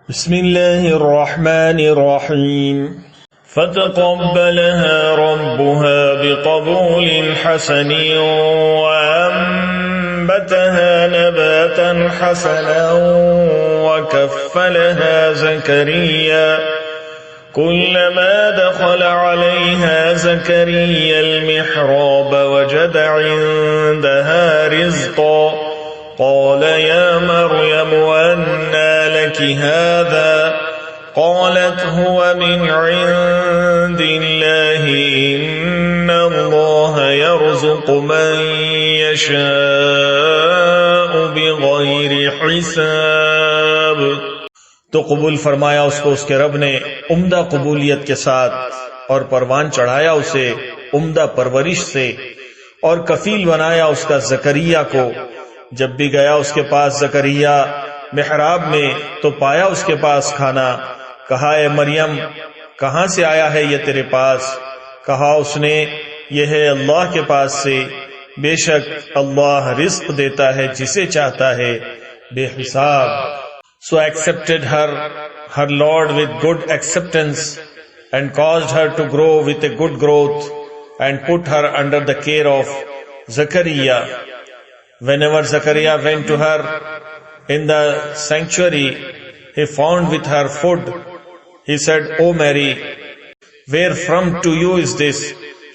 बिस्मिल्लाहिर्रहमानिर्रहीम। फ़तक़ब्बलहा रब्बुहा बिक़बूलिन हसनिन वअंबतहा नबातन हसनन वकफ़्फ़लहा ज़करिया कुल्लमा दख़ल अलैहा ज़करिया अल-मिहराब वजद इंदहा रिज़क़न क़ाल या मर्यम अन्ना लकी हाज़ा क़ालत हुवा मिन इंदिल्लाहि इन्नल्लाहा यर्ज़ुक़ु मन यशाअु बिग़ैरि हिसाब। तो कबूल फरमाया उसको उसके रब ने उम्दा कबूलियत के साथ और परवान चढ़ाया उसे उम्दा परवरिश से और कफील बनाया उसका ज़करिया को। जब भी गया उसके पास ज़करिया मिहराब में तो पाया उसके पास खाना। कहा ए मरियम कहाँ से आया है ये तेरे पास? कहा उसने यह है अल्लाह के पास से, बेशक अल्लाह रिज़्क़ देता है जिसे चाहता है बेहिसाब। So accepted her Lord with good acceptance and caused her to grow with a good growth and put her under the care of Zakaria. Whenever Zakaria went to her in the sanctuary, he found with her food. He said, "O Mary, where from to you is this?"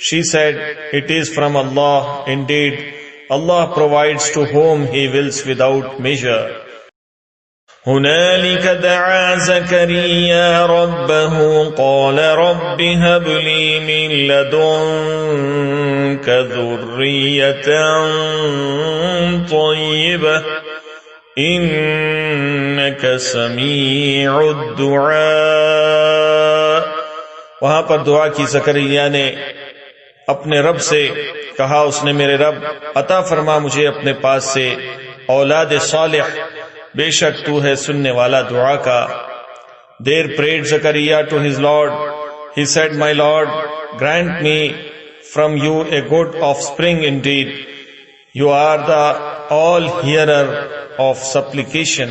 She said, "It is from Allah. Indeed, Allah provides to whom He wills without measure." هنالك دعا زكريا ربه قال رب هب لي من لدنك ذرية طيبة إنك سميع الدعاء। वहां पर दुआ की ज़करिया ने अपने रब से। कहा उसने, मेरे रब अता फरमा मुझे अपने पास से औलाद सालिह, बेशक तू है सुनने वाला दुआ का। There prayed Zakaria to his Lord. He said, "My Lord, grant me from you a good offspring indeed. You are the all-hearer of supplication."